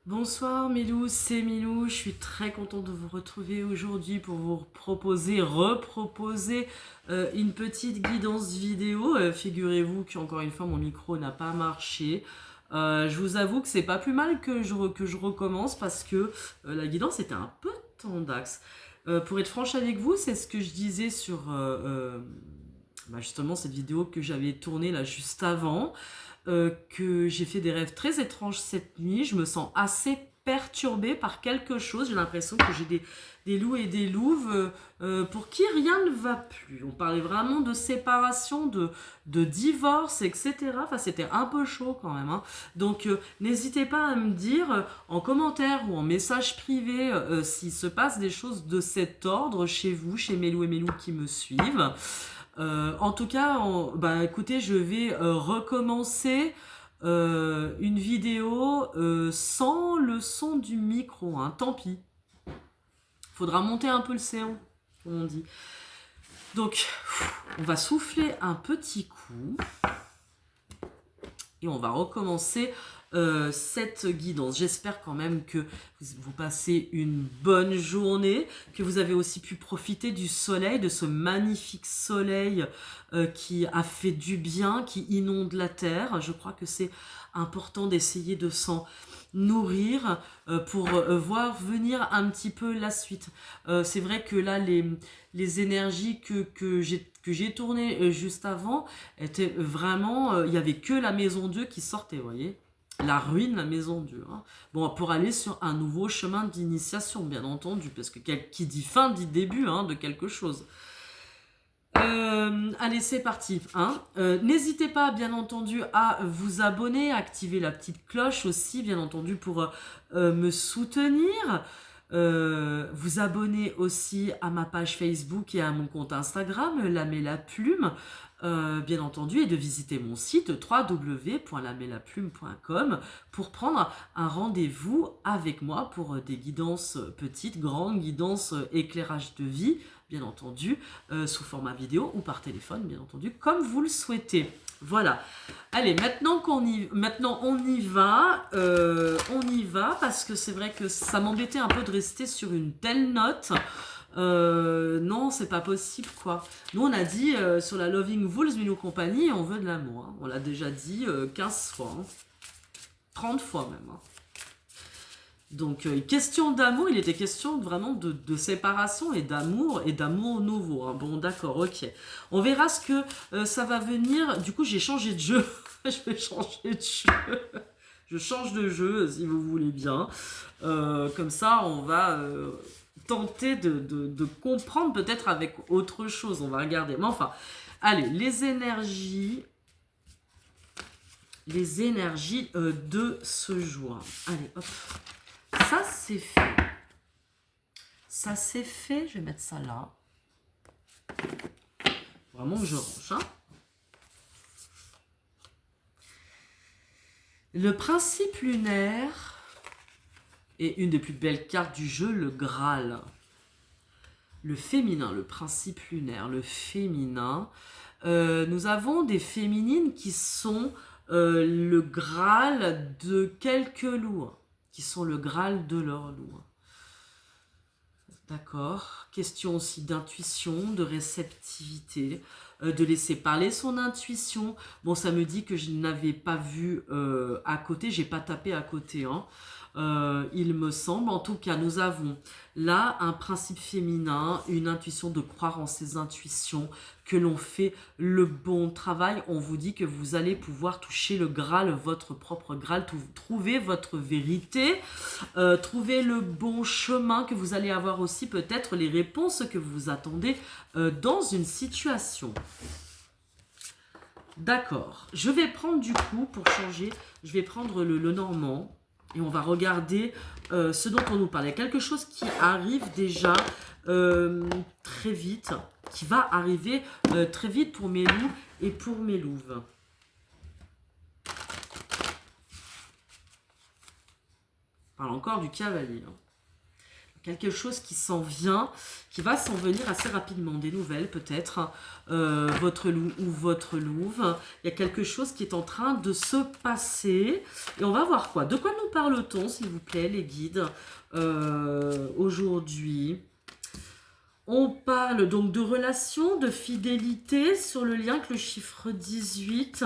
Bonsoir Milou, c'est Milou, je suis très contente de vous retrouver aujourd'hui pour vous reproposer une petite guidance vidéo. Figurez-vous qu'encore une fois mon micro n'a pas marché. Je vous avoue que c'est pas plus mal que je recommence parce que la guidance était un peu tendax. Pour être franche avec vous, c'est ce que je disais sur justement cette vidéo que j'avais tournée là juste avant. Que j'ai fait des rêves très étranges cette nuit. Je me sens assez perturbée par quelque chose. J'ai l'impression que j'ai des loups et des louves pour qui rien ne va plus. On parlait vraiment de séparation, de divorce, etc. Enfin, c'était un peu chaud quand même, hein. Donc, n'hésitez pas à me dire en commentaire ou en message privé s'il se passe des choses de cet ordre chez vous, chez Melou et Melou qui me suivent. En tout cas, écoutez, je vais recommencer une vidéo sans le son du micro, hein. Tant pis. Faudra monter un peu le séant, comme on dit. Donc, on va souffler un petit coup et on va recommencer cette guidance. J'espère quand même que vous passez une bonne journée, que vous avez aussi pu profiter du soleil, de ce magnifique soleil qui a fait du bien, qui inonde la terre. Je crois que c'est important d'essayer de s'en nourrir pour voir venir un petit peu la suite. C'est vrai que là, les énergies que j'ai tournées juste avant étaient vraiment... Il n'y avait que la maison Dieu qui sortait, vous voyez, la ruine, la maison Dieu, hein. Bon, pour aller sur un nouveau chemin d'initiation, bien entendu, parce que qui dit fin dit début hein, de quelque chose. Allez, c'est parti, hein. N'hésitez pas, bien entendu, à vous abonner, à activer la petite cloche aussi, bien entendu, pour me soutenir. Vous abonner aussi à ma page Facebook et à mon compte Instagram, L'Âme et la Plume, bien entendu, et de visiter mon site www.lamelaPlume.com pour prendre un rendez-vous avec moi pour des guidances petites, grandes, guidances éclairage de vie, bien entendu, sous format vidéo ou par téléphone, bien entendu, comme vous le souhaitez. Voilà. Allez, maintenant on y va, parce que c'est vrai que ça m'embêtait un peu de rester sur une telle note. Non, c'est pas possible quoi. Nous on a dit sur la Loving Wolves Milou Company, on veut de l'amour, hein. On l'a déjà dit 15 fois, hein. 30 fois même, hein. Donc, question d'amour, il était question vraiment de séparation et d'amour nouveau, hein. Bon, d'accord, ok. On verra ce que ça va venir. Du coup, j'ai changé de jeu. Je vais changer de jeu. Je change de jeu, si vous voulez bien. Comme ça, on va tenter de comprendre peut-être avec autre chose. On va regarder. Mais enfin, allez, les énergies de ce jour. Allez, hop. Ça, c'est fait. Ça, c'est fait. Je vais mettre ça là. Vraiment que je range, hein. Le principe lunaire est une des plus belles cartes du jeu, le Graal. Le féminin, le principe lunaire, le féminin. Nous avons des féminines qui sont le Graal de quelques loups, qui sont le Graal de leur loup. D'accord. Question aussi d'intuition, de réceptivité, de laisser parler son intuition. Bon, ça me dit que je n'avais pas vu à côté, j'ai pas tapé à côté, hein. Il me semble. En tout cas, nous avons là un principe féminin, une intuition de croire en ses intuitions, que l'on fait le bon travail. On vous dit que vous allez pouvoir toucher le Graal, votre propre Graal, trouver votre vérité, trouver le bon chemin, que vous allez avoir aussi peut-être les réponses que vous attendez dans une situation. D'accord. Je vais prendre du coup, pour changer, je vais prendre le normand. Et on va regarder ce dont on nous parle. Il y a quelque chose qui arrive déjà très vite, qui va arriver très vite pour mes loups et pour mes louves. On parle encore du cavalier, hein. Le quelque chose qui s'en vient, qui va s'en venir assez rapidement, des nouvelles peut-être, votre loup ou votre louve. Il y a quelque chose qui est en train de se passer. Et on va voir quoi. De quoi nous parle-t-on, s'il vous plaît, les guides, aujourd'hui? On parle donc de relations, de fidélité sur le lien avec le chiffre 18.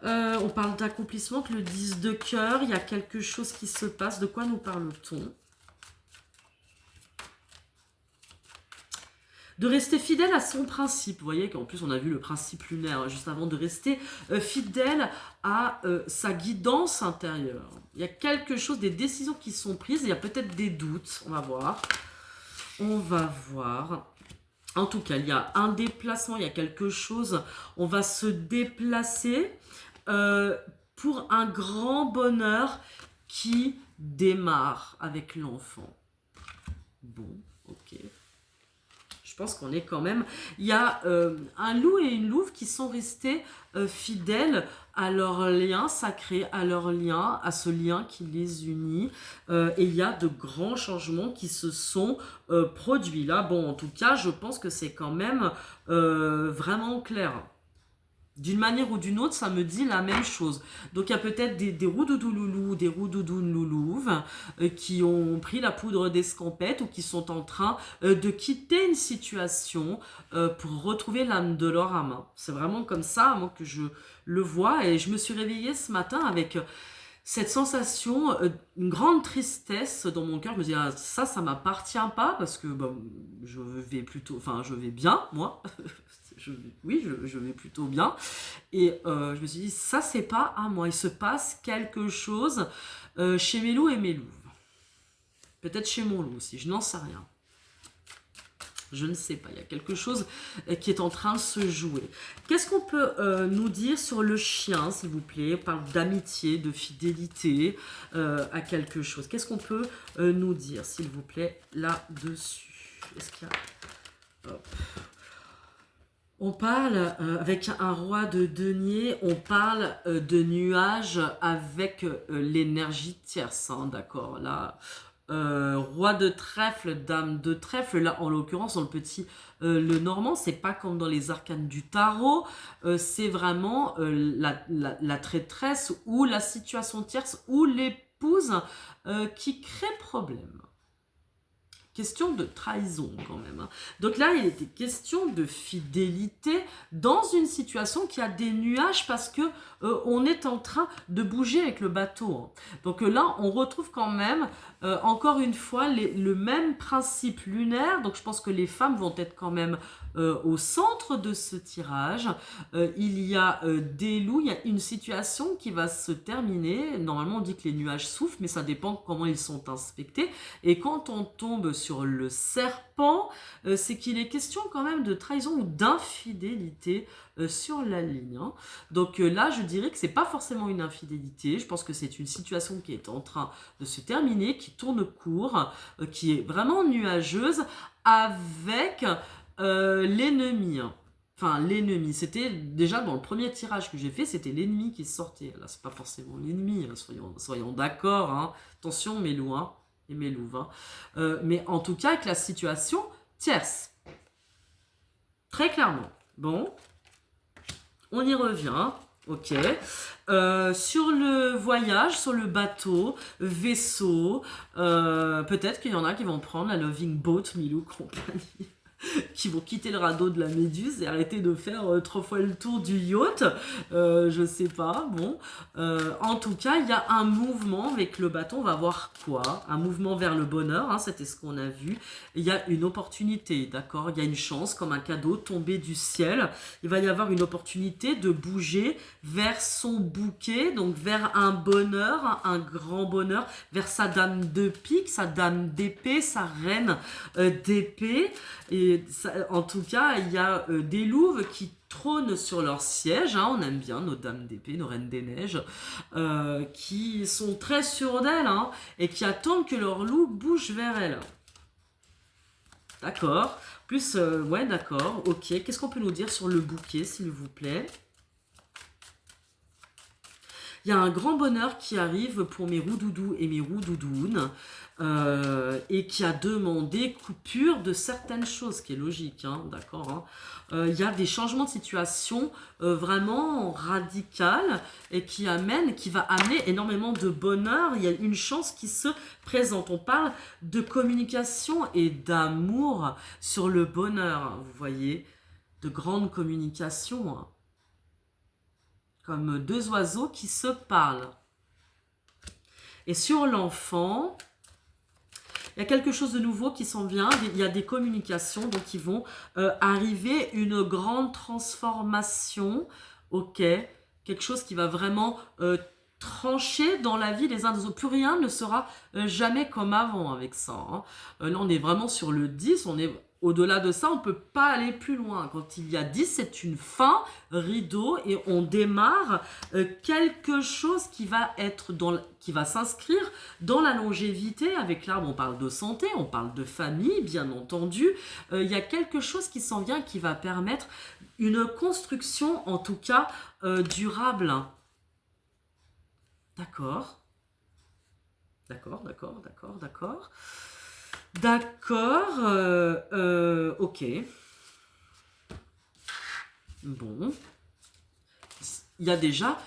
On parle d'accomplissement avec le 10 de cœur. Il y a quelque chose qui se passe. De quoi nous parle-t-on? De rester fidèle à son principe. Vous voyez qu'en plus on a vu le principe lunaire juste avant, de rester fidèle à sa guidance intérieure. Il y a quelque chose, des décisions qui sont prises, il y a peut-être des doutes, on va voir. On va voir. En tout cas, il y a un déplacement, il y a quelque chose, on va se déplacer pour un grand bonheur qui démarre avec l'enfant. Bon, ok. Je pense qu'on est quand même... Il y a un loup et une louve qui sont restés fidèles à leur lien sacré, à leur lien, à ce lien qui les unit. Et il y a de grands changements qui se sont produits là. Bon, en tout cas, je pense que c'est quand même vraiment clair. D'une manière ou d'une autre, ça me dit la même chose. Donc, il y a peut-être des roudoudous loulous, des roudoudounes loulouves qui ont pris la poudre d'escampette ou qui sont en train de quitter une situation pour retrouver l'âme de leur âme. C'est vraiment comme ça, moi, que je le vois. Et je me suis réveillée ce matin avec cette sensation, une grande tristesse dans mon cœur. Je me dis, ah, ça m'appartient pas parce que bon, je vais plutôt, enfin, je vais bien, moi. Oui, je vais plutôt bien. Et je me suis dit, ça, c'est pas à moi. Il se passe quelque chose chez mes loups et mes louves. Peut-être chez mon loup aussi, je n'en sais rien. Je ne sais pas, il y a quelque chose qui est en train de se jouer. Qu'est-ce qu'on peut nous dire sur le chien, s'il vous plaît? On parle d'amitié, de fidélité à quelque chose. Qu'est-ce qu'on peut nous dire, s'il vous plaît, là-dessus? Est-ce qu'il y a... Hop. On parle avec un roi de denier, on parle de nuages avec l'énergie tierce, hein, d'accord, là... roi de trèfle, dame de trèfle, là en l'occurrence dans le petit le normand, c'est pas comme dans les arcanes du tarot, c'est vraiment la traîtresse ou la situation tierce ou l'épouse qui crée problème. Question de trahison quand même. Hein. Donc là, il était question de fidélité dans une situation qui a des nuages parce que on est en train de bouger avec le bateau. Hein. Donc là, on retrouve quand même, encore une fois, le même principe lunaire. Donc je pense que les femmes vont être quand même au centre de ce tirage. Il y a des loups, il y a une situation qui va se terminer. Normalement, on dit que les nuages soufflent, mais ça dépend comment ils sont inspectés. Et quand on tombe sur le serpent, c'est qu'il est question quand même de trahison ou d'infidélité sur la ligne. Hein. Donc là, je dirais que c'est pas forcément une infidélité. Je pense que c'est une situation qui est en train de se terminer, qui tourne court, qui est vraiment nuageuse avec l'ennemi. Enfin, l'ennemi. C'était déjà dans le premier tirage que j'ai fait, c'était l'ennemi qui sortait. Là, c'est pas forcément l'ennemi, hein, soyons d'accord. Hein. Attention, mes loups, hein, et mes louves. Hein. Mais en tout cas, avec la situation tierce. Très clairement. Bon. On y revient. Ok. Sur le voyage, sur le bateau, vaisseau, peut-être qu'il y en a qui vont prendre la Loving Boat, Milou compagnie. Qui vont quitter le radeau de la Méduse et arrêter de faire 3 fois le tour du yacht, je sais pas, bon. En tout cas, il y a un mouvement avec le bateau, on va voir quoi? Un mouvement vers le bonheur, hein, c'était ce qu'on a vu. Il y a une opportunité, d'accord? Il y a une chance, comme un cadeau tombé du ciel. Il va y avoir une opportunité de bouger vers son bouquet, donc vers un bonheur, un grand bonheur, vers sa dame de pique, sa dame d'épée, sa reine d'épée. Et ça, en tout cas, il y a des louves qui trônent sur leur siège, hein, on aime bien nos dames d'épée, nos reines des neiges, qui sont très sûres d'elles, hein, et qui attendent que leur loup bouge vers elles. D'accord. Plus, ouais, d'accord, ok. Qu'est-ce qu'on peut nous dire sur le bouquet, s'il vous plaît? Il y a un grand bonheur qui arrive pour mes roudoudous et mes roudoudounes et qui a demandé coupure de certaines choses, ce qui est logique, hein, d'accord, hein. Il y a des changements de situation vraiment radicales et qui va amener énormément de bonheur. Il y a une chance qui se présente. On parle de communication et d'amour sur le bonheur, hein, vous voyez, de grande communication, hein, comme deux oiseaux qui se parlent. Et sur l'enfant, il y a quelque chose de nouveau qui s'en vient, il y a des communications, donc ils vont arriver une grande transformation, ok, quelque chose qui va vraiment trancher dans la vie des uns des autres. Plus rien ne sera jamais comme avant avec ça, hein. Là, on est vraiment sur le 10, on est... Au-delà de ça, on ne peut pas aller plus loin. Quand il y a 10, c'est une fin, rideau, et on démarre quelque chose qui va qui va s'inscrire dans la longévité. Avec l'arbre, on parle de santé, on parle de famille, bien entendu. Il y a quelque chose qui s'en vient qui va permettre une construction, en tout cas, durable. D'accord. D'accord, d'accord, d'accord, d'accord. D'accord, ok. Bon. Il y a déjà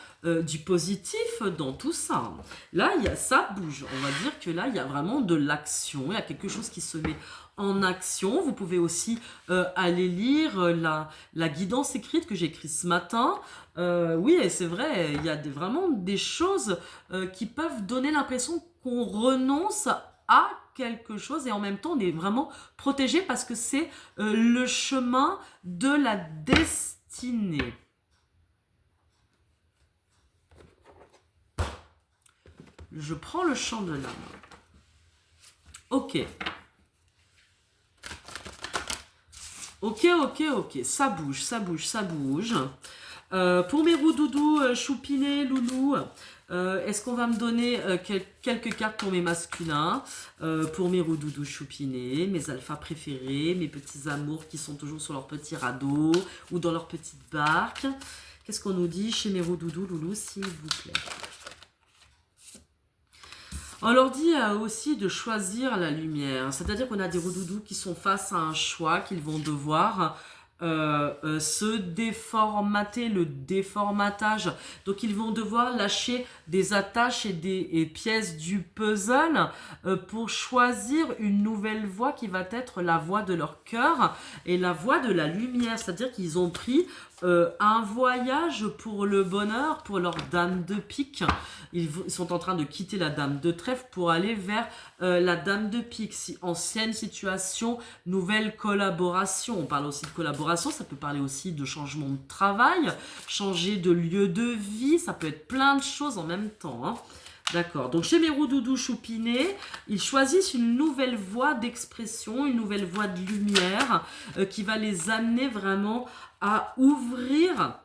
du positif dans tout ça. Là, ça bouge. On va dire que là, il y a vraiment de l'action. Il y a quelque chose qui se met en action. Vous pouvez aussi aller lire la guidance écrite que j'ai écrite ce matin. Oui, et c'est vrai, il y a vraiment des choses qui peuvent donner l'impression qu'on renonce à quelque chose et en même temps on est vraiment protégé parce que c'est le chemin de la destinée. Je prends le champ de l'âme. Ok. Ok, ok, ok. Ça bouge, ça bouge, ça bouge. Pour mes roudoudous, choupinés, loulous, est-ce qu'on va me donner quelques cartes pour mes masculins, pour mes roudoudous choupinés, mes alphas préférés, mes petits amours qui sont toujours sur leur petit radeau ou dans leur petite barque. Qu'est-ce qu'on nous dit chez mes roudoudous, loulous, s'il vous plaît? On leur dit aussi de choisir la lumière, c'est-à-dire qu'on a des roudoudous qui sont face à un choix qu'ils vont devoir se déformater, le déformatage. Donc ils vont devoir lâcher des attaches et des pièces du puzzle pour choisir une nouvelle voie qui va être la voie de leur cœur et la voie de la lumière. C'est-à-dire qu'ils ont pris un voyage pour le bonheur, pour leur dame de pique. Ils sont en train de quitter la dame de trèfle pour aller vers la dame de pique. Ancienne situation, nouvelle collaboration. On parle aussi de collaboration, ça peut parler aussi de changement de travail, changer de lieu de vie, ça peut être plein de choses en même temps, hein. D'accord, donc chez mes roudoudous choupinés, ils choisissent une nouvelle voie d'expression, une nouvelle voie de lumière qui va les amener vraiment à ouvrir,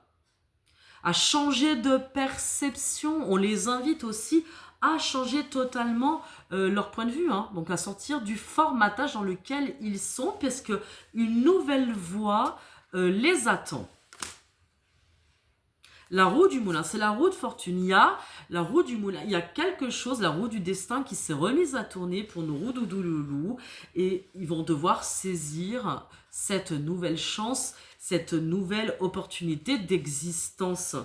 à changer de perception. On les invite aussi à changer totalement leur point de vue, hein, donc à sortir du formatage dans lequel ils sont, parce que une nouvelle voie les attend. La roue du moulin, c'est la roue de fortune. Il y a la roue du moulin, il y a quelque chose, la roue du destin qui s'est remise à tourner pour nos roudoudous loulous et ils vont devoir saisir cette nouvelle chance, cette nouvelle opportunité d'existence.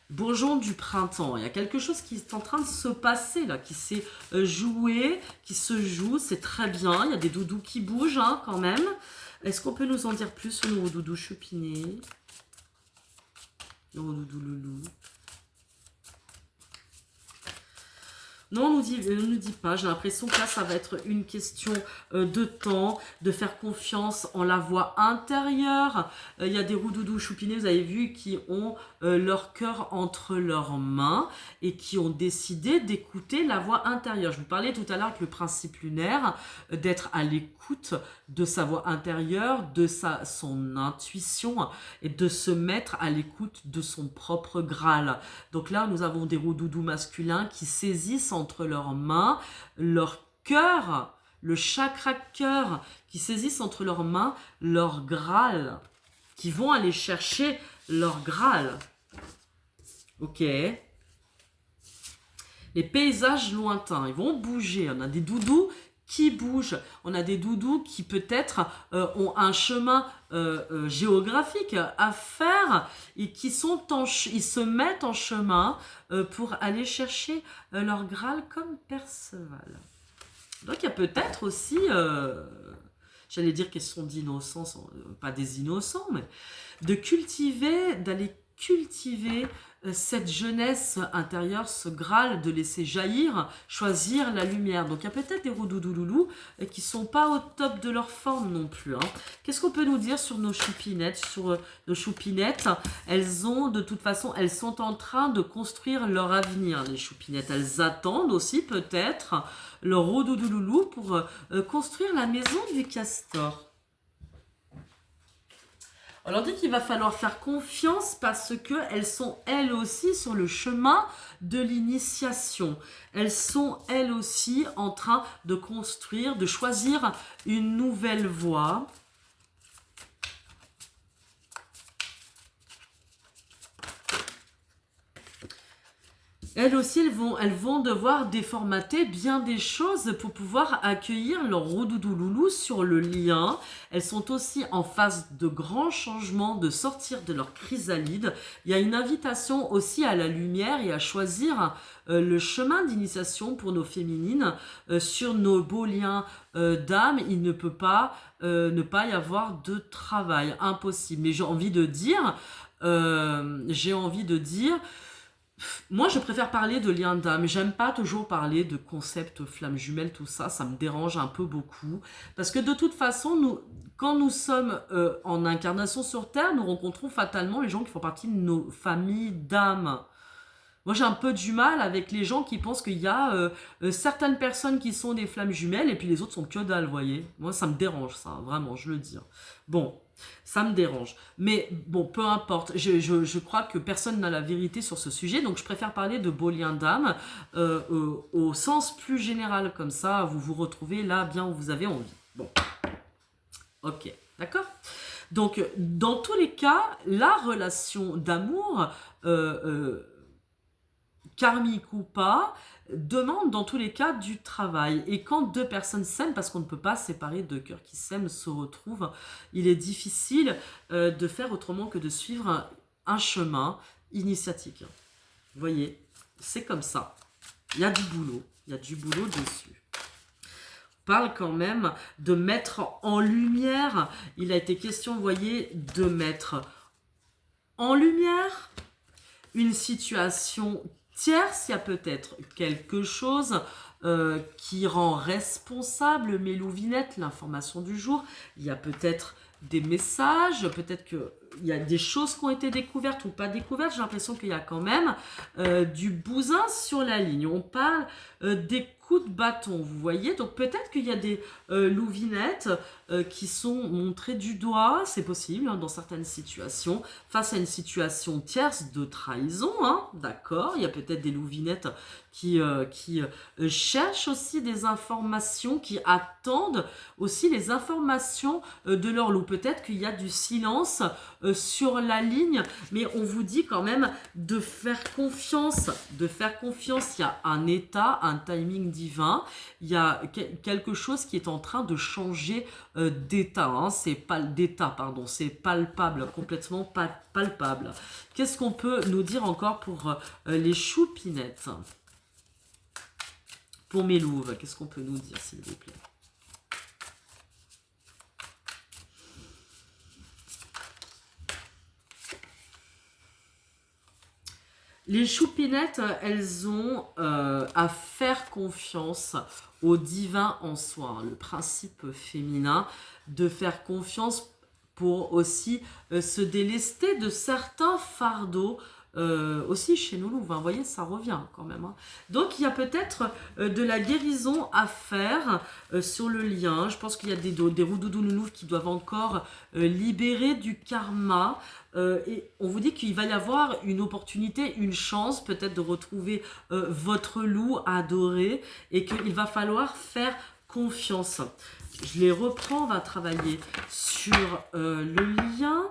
Bourgeon du printemps, il y a quelque chose qui est en train de se passer là, qui s'est joué, qui se joue, c'est très bien. Il y a des doudous qui bougent hein, quand même. Est-ce qu'on peut nous en dire plus sur nos doudous choupinés? Nos doudous loulous. Non, on ne nous dit pas. J'ai l'impression que là, ça va être une question de temps, de faire confiance en la voix intérieure. Il y a des roudoudous choupinés, vous avez vu, qui ont leur cœur entre leurs mains et qui ont décidé d'écouter la voix intérieure. Je vous parlais tout à l'heure avec le principe lunaire, d'être à l'écoute de sa voix intérieure, de son intuition et de se mettre à l'écoute de son propre Graal. Donc là, nous avons des roudoudous masculins qui saisissent entre leurs mains leur cœur, le chakra cœur, qui saisissent entre leurs mains leur Graal, qui vont aller chercher leur Graal. Ok. Les paysages lointains, ils vont bouger. On a des doudous qui bougent. On a des doudous qui peut-être ont un chemin géographique à faire et qui ils se mettent en chemin pour aller chercher leur Graal comme Perceval. Donc il y a peut-être aussi, j'allais dire question d'innocence, pas des innocents, mais d'aller cultiver cette jeunesse intérieure, ce Graal, de laisser jaillir, choisir la lumière. Donc il y a peut-être des roudoudoulous qui sont pas au top de leur forme non plus. Hein. Qu'est-ce qu'on peut nous dire sur nos choupinettes? Sur nos choupinettes, elles ont de toute façon, elles sont en train de construire leur avenir, les choupinettes. Elles attendent aussi peut-être leur roudoudoulou pour construire la maison du castor. On leur dit qu'il va falloir faire confiance parce qu'elles sont elles aussi sur le chemin de l'initiation. Elles sont elles aussi en train de construire, de choisir une nouvelle voie. Elles aussi, elles vont devoir déformater bien des choses pour pouvoir accueillir leur roudoudoulou sur le lien. Elles sont aussi en phase de grands changements, de sortir de leur chrysalide. Il y a une invitation aussi à la lumière et à choisir le chemin d'initiation pour nos féminines sur nos beaux liens d'âme. Il ne peut pas ne pas y avoir de travail, impossible. Mais j'ai envie de dire, moi, je préfère parler de lien d'âme. J'aime pas toujours parler de concept flamme jumelle, tout ça. Ça me dérange un peu beaucoup. Parce que de toute façon, quand nous sommes en incarnation sur Terre, nous rencontrons fatalement les gens qui font partie de nos familles d'âme. Moi, j'ai un peu du mal avec les gens qui pensent qu'il y a certaines personnes qui sont des flammes jumelles et puis les autres sont que dalle, vous voyez. Moi, ça me dérange, ça, vraiment, je le dis. Bon, ça me dérange. Mais bon, peu importe. Je crois que personne n'a la vérité sur ce sujet, donc je préfère parler de beaux liens d'âme au sens plus général, comme ça, vous vous retrouvez là bien où vous avez envie. Bon, ok, d'accord. Donc, dans tous les cas, la relation d'amour... karmique ou pas, demande dans tous les cas du travail. Et quand deux personnes s'aiment, parce qu'on ne peut pas séparer deux cœurs qui s'aiment, se retrouvent, il est difficile de faire autrement que de suivre un chemin initiatique. Vous voyez, c'est comme ça. Il y a du boulot. Il y a du boulot dessus. On parle quand même de mettre en lumière. Il a été question, vous voyez, de mettre en lumière une situation tierce. Il y a peut-être quelque chose qui rend responsable mes louvinettes, l'information du jour. Il y a peut-être des messages, peut-être qu'il y a des choses qui ont été découvertes ou pas découvertes. J'ai l'impression qu'il y a quand même du bousin sur la ligne. On parle des coups de bâton, vous voyez. Donc peut-être qu'il y a des louvinettes qui sont montrées du doigt, c'est possible hein, dans certaines situations, face à une situation tierce de trahison, hein, d'accord. Il y a peut-être des louvinettes qui cherchent aussi des informations, qui attendent aussi les informations de leur loup. Peut-être qu'il y a du silence sur la ligne, mais on vous dit quand même de faire confiance, Il y a un état, un timing divin, il y a quelque chose qui est en train de changer d'état, hein. C'est palpable, complètement palpable. Qu'est-ce qu'on peut nous dire encore pour les choupinettes? Pour mes louves, qu'est-ce qu'on peut nous dire, s'il vous plaît? Les choupinettes, elles ont à faire confiance au divin en soi, hein, le principe féminin, de faire confiance pour aussi se délester de certains fardeaux. Aussi chez nos louves, hein, vous voyez, ça revient quand même. Hein. Donc il y a peut-être de la guérison à faire sur le lien. Je pense qu'il y a des roudoudounounous qui doivent encore libérer du karma. Et on vous dit qu'il va y avoir une opportunité, une chance peut-être de retrouver votre loup adoré et qu'il va falloir faire confiance. Je les reprends, on va travailler sur le lien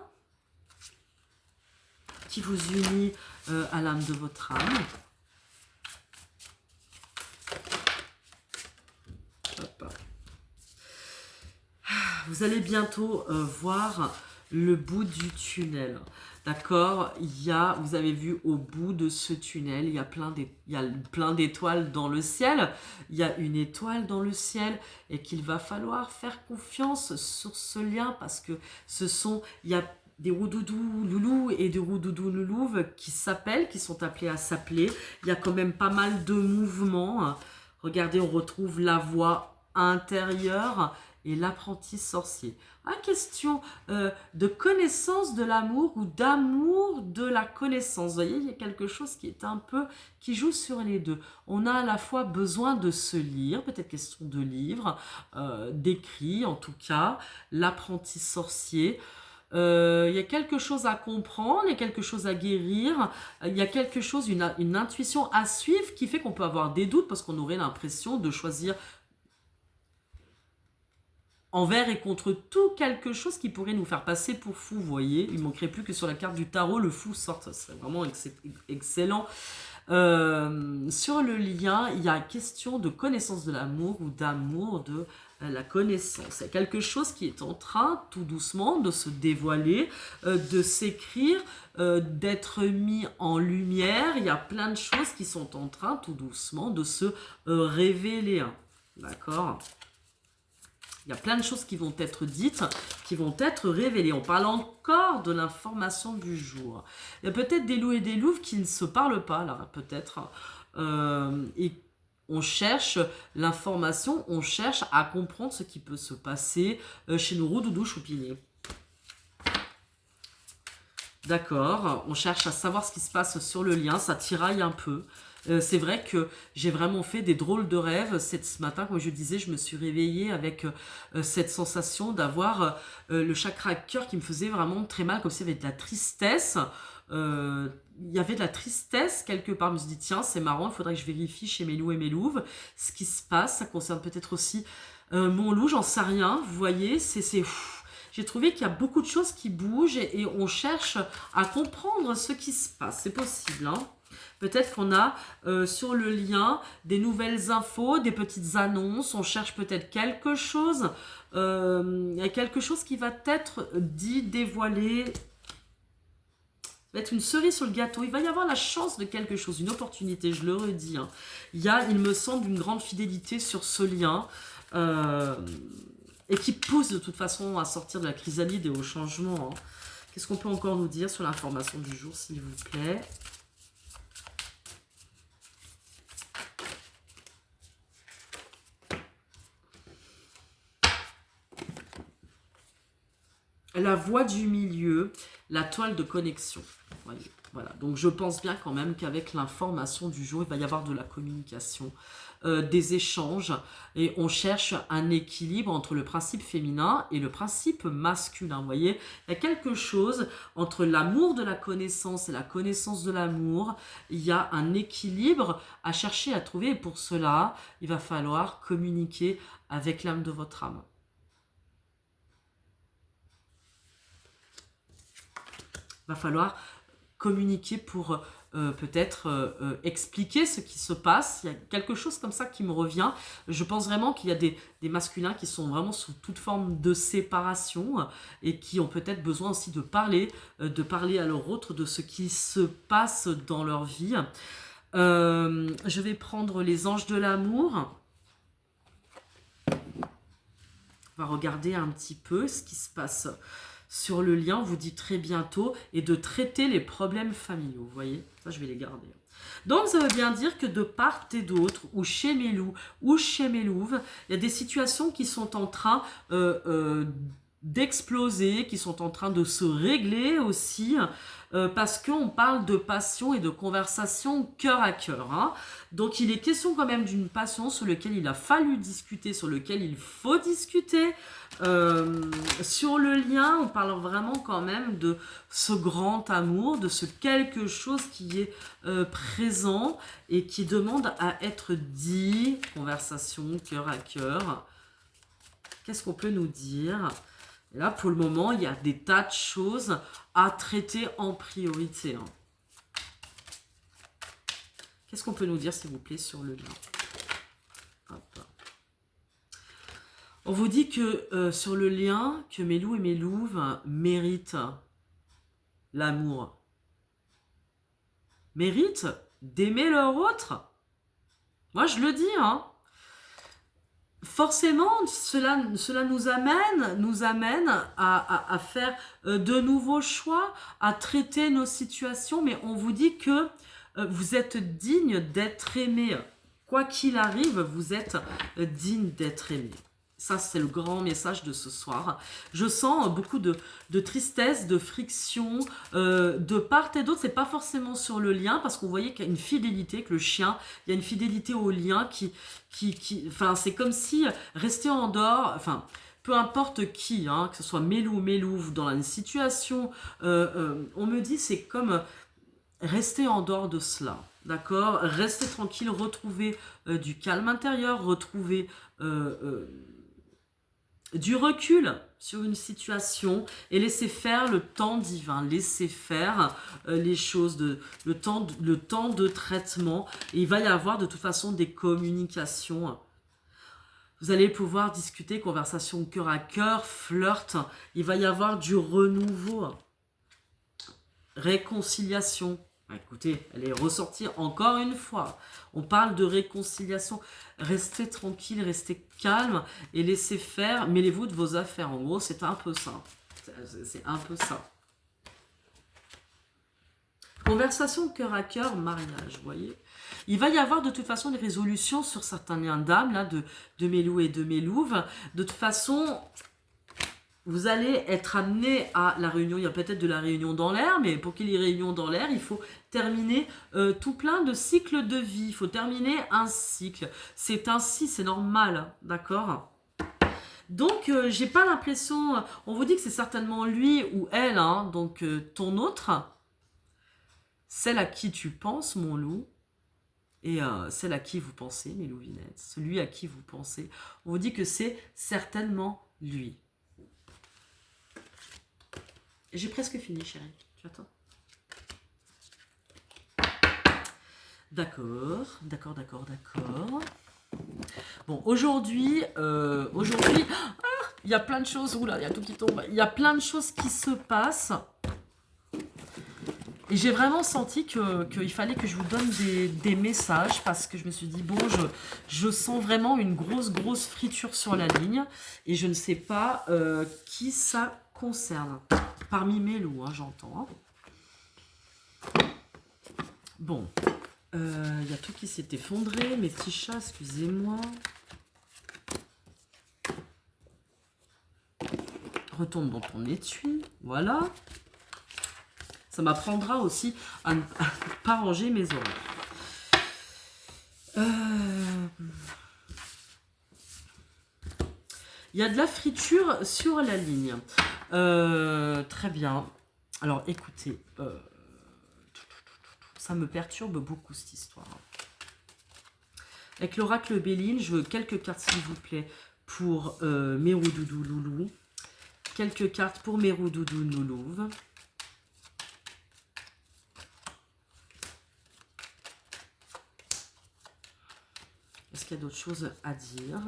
qui vous unit à l'âme de votre âme. Hop. Vous allez bientôt voir le bout du tunnel. D'accord, vous avez vu au bout de ce tunnel, il y a plein d'étoiles dans le ciel. Il y a une étoile dans le ciel et qu'il va falloir faire confiance sur ce lien parce que il y a des roudoudous loulous et des roudoudous loulouves qui sont appelés à s'appeler. Il y a quand même pas mal de mouvements. Regardez, on retrouve la voix intérieure et l'apprenti sorcier. Question de connaissance de l'amour ou d'amour de la connaissance. Vous voyez, il y a quelque chose qui joue sur les deux. On a à la fois besoin de se lire, peut-être question de livres, d'écrits en tout cas, l'apprenti sorcier. Il y a quelque chose à comprendre, il y a quelque chose à guérir, il y a quelque chose, une intuition à suivre qui fait qu'on peut avoir des doutes parce qu'on aurait l'impression de choisir envers et contre tout quelque chose qui pourrait nous faire passer pour fou, vous voyez. Il ne manquerait plus que sur la carte du tarot, le fou sorte. Ça serait vraiment excellent. Sur le lien, il y a question de connaissance de l'amour ou d'amour de la connaissance. Il y a quelque chose qui est en train, tout doucement, de se dévoiler, de s'écrire, d'être mis en lumière. Il y a plein de choses qui sont en train, tout doucement, de se révéler. D'accord ? Il y a plein de choses qui vont être dites, qui vont être révélées. On parle encore de l'information du jour. Il y a peut-être des loups et des louves qui ne se parlent pas, là, peut-être. Et on cherche l'information, on cherche à comprendre ce qui peut se passer chez nos roudoudous choupinés. D'accord, on cherche à savoir ce qui se passe sur le lien, ça tiraille un peu. C'est vrai que j'ai vraiment fait des drôles de rêves. Ce matin, comme je disais, je me suis réveillée avec cette sensation d'avoir le chakra cœur qui me faisait vraiment très mal, comme s'il y avait de la tristesse. Il y avait de la tristesse quelque part. Je me suis dit, tiens, c'est marrant, il faudrait que je vérifie chez mes loups et mes louves ce qui se passe. Ça concerne peut-être aussi mon loup, j'en sais rien. Vous voyez, j'ai trouvé qu'il y a beaucoup de choses qui bougent et on cherche à comprendre ce qui se passe. C'est possible, hein. Peut-être qu'on a sur le lien des nouvelles infos, des petites annonces, on cherche peut-être quelque chose. Il y a quelque chose qui va être dit, dévoilé. Ça va être une cerise sur le gâteau. Il va y avoir la chance de quelque chose, une opportunité, je le redis. Hein. Il me semble, une grande fidélité sur ce lien. Et qui pousse de toute façon à sortir de la chrysalide et au changement. Hein. Qu'est-ce qu'on peut encore nous dire sur l'information du jour, s'il vous plaît ? La voie du milieu, la toile de connexion. Voyez, voilà. Donc je pense bien quand même qu'avec l'information du jour, il va y avoir de la communication, des échanges, et on cherche un équilibre entre le principe féminin et le principe masculin. Vous voyez, il y a quelque chose entre l'amour de la connaissance et la connaissance de l'amour. Il y a un équilibre à chercher à trouver, et pour cela, il va falloir communiquer avec l'âme de votre âme. Va falloir communiquer pour peut-être expliquer ce qui se passe. Il y a quelque chose comme ça qui me revient. Je pense vraiment qu'il y a des masculins qui sont vraiment sous toute forme de séparation et qui ont peut-être besoin aussi de parler à leur autre de ce qui se passe dans leur vie. Je vais prendre les anges de l'amour. On va regarder un petit peu ce qui se passe sur le lien. On vous dit très bientôt, et de traiter les problèmes familiaux. Vous voyez, ça je vais les garder. Donc ça veut bien dire que de part et d'autre, ou chez mes loups, ou chez mes louves, il y a des situations qui sont en train d'exploser, qui sont en train de se régler aussi, parce qu'on parle de passion et de conversation cœur à cœur. Hein. Donc il est question quand même d'une passion sur laquelle il a fallu discuter, sur laquelle il faut discuter. Sur le lien, on parle vraiment quand même de ce grand amour, de ce quelque chose qui est présent et qui demande à être dit. Conversation cœur à cœur. Qu'est-ce qu'on peut nous dire ? Et là, pour le moment, il y a des tas de choses à traiter en priorité. Hein. Qu'est-ce qu'on peut nous dire, s'il vous plaît, sur le lien? Hop. On vous dit que sur le lien, que mes loups et mes louves méritent l'amour. Méritent d'aimer leur autre. Moi, je le dis, hein. Forcément, cela nous amène à faire de nouveaux choix, à traiter nos situations, mais on vous dit que vous êtes digne d'être aimé. Quoi qu'il arrive, vous êtes digne d'être aimé. Ça, c'est le grand message de ce soir. Je sens beaucoup de tristesse, de friction, de part et d'autre. C'est pas forcément sur le lien, parce qu'on voyait qu'il y a une fidélité, que le chien, il y a une fidélité au lien enfin, c'est comme si rester en dehors, enfin, peu importe qui, hein, que ce soit Mélou ou Mélouve, dans une situation, on me dit, c'est comme rester en dehors de cela. D'accord? Rester tranquille, retrouver du calme intérieur, retrouver du recul sur une situation et laisser faire le temps divin, laisser faire les choses, le temps de traitement. Et il va y avoir de toute façon des communications. Vous allez pouvoir discuter, conversation cœur à cœur, flirt. Il va y avoir du renouveau, réconciliation. Écoutez, elle est ressortie encore une fois. On parle de réconciliation. Restez tranquille, restez calme et laissez faire. Mêlez-vous de vos affaires. En gros, c'est un peu ça. C'est un peu ça. Conversation cœur à cœur, mariage, vous voyez. Il va y avoir de toute façon des résolutions sur certains liens d'âme, là, de Mélou et de Mélouve. De toute façon, vous allez être amené à la réunion. Il y a peut-être de la réunion dans l'air, mais pour qu'il y ait réunion dans l'air, il faut terminer tout plein de cycles de vie. Il faut terminer un cycle. C'est ainsi, c'est normal, d'accord? Donc, j'ai pas l'impression... On vous dit que c'est certainement lui ou elle, hein, donc ton autre, celle à qui tu penses, mon loup, et celle à qui vous pensez, mes louvinettes, celui à qui vous pensez, on vous dit que c'est certainement lui. J'ai presque fini, chérie. Tu attends? D'accord, d'accord, d'accord, d'accord. Bon, aujourd'hui, il y a plein de choses. Oula, il y a tout qui tombe. Il y a plein de choses qui se passent. Et j'ai vraiment senti qu'il fallait que je vous donne des messages, parce que je me suis dit, bon, je sens vraiment une grosse friture sur la ligne. Et je ne sais pas qui ça concerne. Parmi mes loups, hein, j'entends. Hein. Bon, il y a tout qui s'est effondré. Mes petits chats, excusez-moi. Retourne dans ton étui. Voilà. Ça m'apprendra aussi à ne pas ranger mes oreilles. Il y a de la friture sur la ligne. Très bien. Alors, écoutez, ça me perturbe beaucoup, cette histoire. Avec l'oracle Béline, je veux quelques cartes, s'il vous plaît, pour mes roudoudous loulou. Quelques cartes pour mes roudoudous loulouves. Est-ce qu'il y a d'autres choses à dire?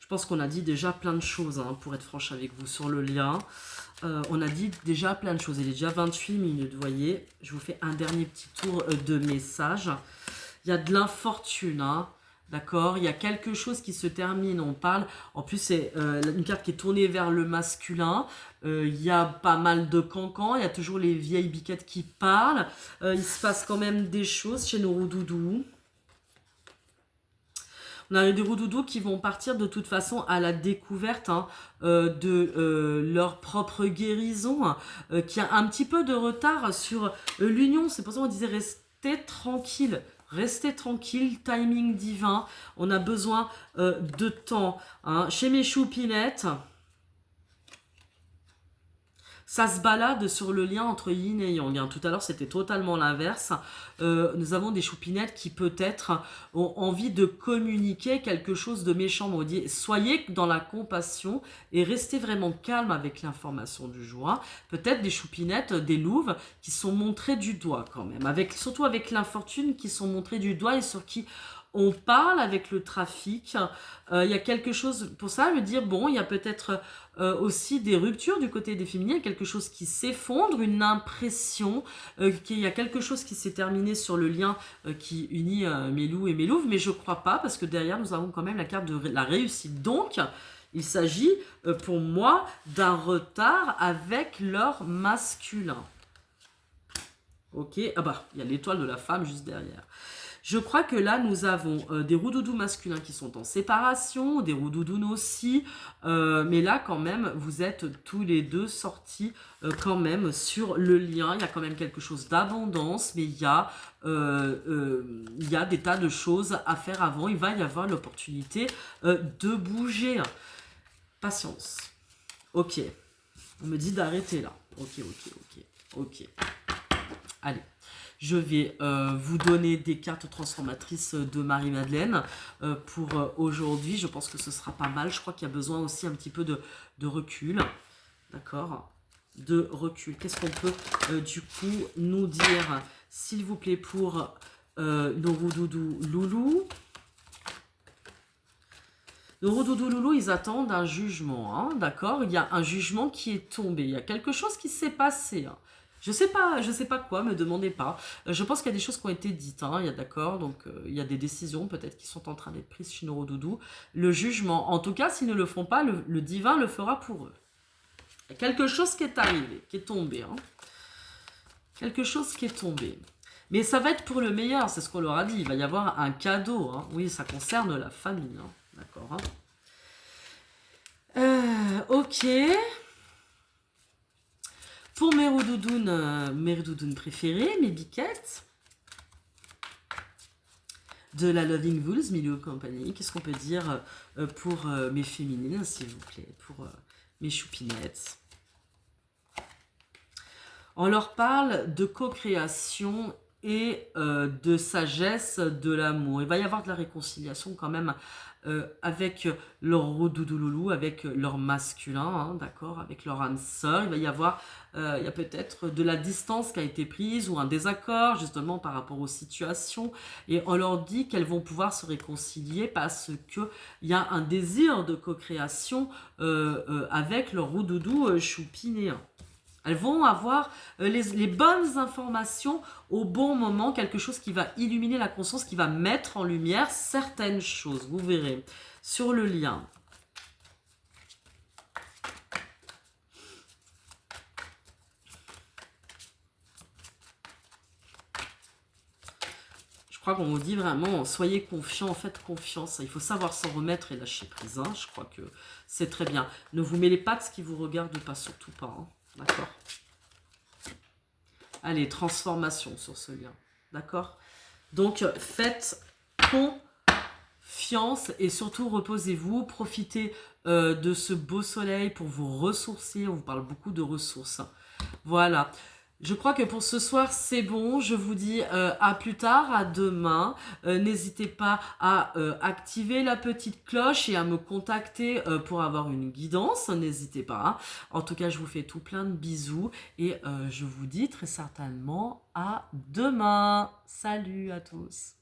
Je pense qu'on a dit déjà plein de choses, hein, pour être franche avec vous, sur le lien. On a dit déjà plein de choses. Il est déjà 28 minutes, vous voyez. Je vous fais un dernier petit tour de messages. Il y a de l'infortune, hein, d'accord? Il y a quelque chose qui se termine, on parle. En plus, c'est une carte qui est tournée vers le masculin. Il y a pas mal de cancans. Il y a toujours les vieilles biquettes qui parlent. Il se passe quand même des choses chez nos roudoudous. On a des roudoudous qui vont partir de toute façon à la découverte, hein, de leur propre guérison, qui a un petit peu de retard sur l'union. C'est pour ça qu'on disait restez tranquille. Restez tranquille, timing divin. On a besoin de temps. Hein. Chez mes choupinettes, Ça se balade sur le lien entre yin et yang, hein. Tout à l'heure, c'était totalement l'inverse. Nous avons des choupinettes qui peut-être ont envie de communiquer quelque chose de méchant. On dit, soyez dans la compassion et restez vraiment calme avec l'information du jour, hein. Peut-être des choupinettes, des louves qui sont montrées du doigt quand même. Surtout avec l'infortune qui sont montrées du doigt et sur qui on parle avec le trafic. Il y a quelque chose, pour ça, je veux dire, bon, il y a peut-être aussi des ruptures du côté des féminines, quelque chose qui s'effondre, une impression qu'il y a quelque chose qui s'est terminé sur le lien qui unit mes loups et mes louves, mais je crois pas, parce que derrière, nous avons quand même la carte de la réussite. Donc, il s'agit pour moi d'un retard avec leur masculin. Ok, ah bah, il y a l'étoile de la femme juste derrière. Je crois que là, nous avons des roudoudous masculins qui sont en séparation, des roudoudounes aussi, mais là, quand même, vous êtes tous les deux sortis quand même sur le lien. Il y a quand même quelque chose d'abondance, mais il y a des tas de choses à faire avant. Il va y avoir l'opportunité de bouger. Patience. Ok. On me dit d'arrêter là. Ok. Allez. Je vais vous donner des cartes transformatrices de Marie-Madeleine pour aujourd'hui. Je pense que ce sera pas mal. Je crois qu'il y a besoin aussi un petit peu de recul. D'accord? De recul. Qu'est-ce qu'on peut du coup nous dire, s'il vous plaît, pour nos roudoudous loulous? Nos roudoudous loulous, ils attendent un jugement. Hein, d'accord? Il y a un jugement qui est tombé. Il y a quelque chose qui s'est passé. Hein. Je sais pas quoi, me demandez pas. Je pense qu'il y a des choses qui ont été dites, hein, il y a d'accord, donc il y a des décisions peut-être qui sont en train d'être prises chez nos roudoudous. Le jugement, en tout cas, s'ils ne le font pas, le divin le fera pour eux. Il y a quelque chose qui est arrivé, qui est tombé. Hein. Quelque chose qui est tombé. Mais ça va être pour le meilleur, c'est ce qu'on leur a dit. Il va y avoir un cadeau. Hein. Oui, ça concerne la famille. Hein. D'accord. Hein. Ok. Pour mes roudoudounes préférées, mes biquettes de la Loving Wolves, Milieu Company, qu'est-ce qu'on peut dire pour mes féminines, s'il vous plaît, pour mes choupinettes? On leur parle de co-création et de sagesse de l'amour. Il va y avoir de la réconciliation quand même avec leur roudoudouloulou, avec leur masculin, hein, d'accord, avec leur âme sœur. Il va y avoir, il y a peut-être de la distance qui a été prise ou un désaccord justement par rapport aux situations. Et on leur dit qu'elles vont pouvoir se réconcilier parce qu'il y a un désir de co-création avec leur roudoudou choupinéen. Elles vont avoir les bonnes informations au bon moment, quelque chose qui va illuminer la conscience, qui va mettre en lumière certaines choses. Vous verrez sur le lien. Je crois qu'on vous dit vraiment, soyez confiants, faites confiance. Il faut savoir s'en remettre et lâcher prise. Hein. Je crois que c'est très bien. Ne vous mêlez pas de ce qui vous regarde pas, surtout pas. Hein. D'accord. Allez, transformation sur ce lien. D'accord. Donc, faites confiance et surtout reposez-vous. Profitez de ce beau soleil pour vous ressourcer. On vous parle beaucoup de ressources. Voilà. Je crois que pour ce soir, c'est bon. Je vous dis à plus tard, à demain. N'hésitez pas à activer la petite cloche et à me contacter pour avoir une guidance. N'hésitez pas. Hein. En tout cas, je vous fais tout plein de bisous et je vous dis très certainement à demain. Salut à tous.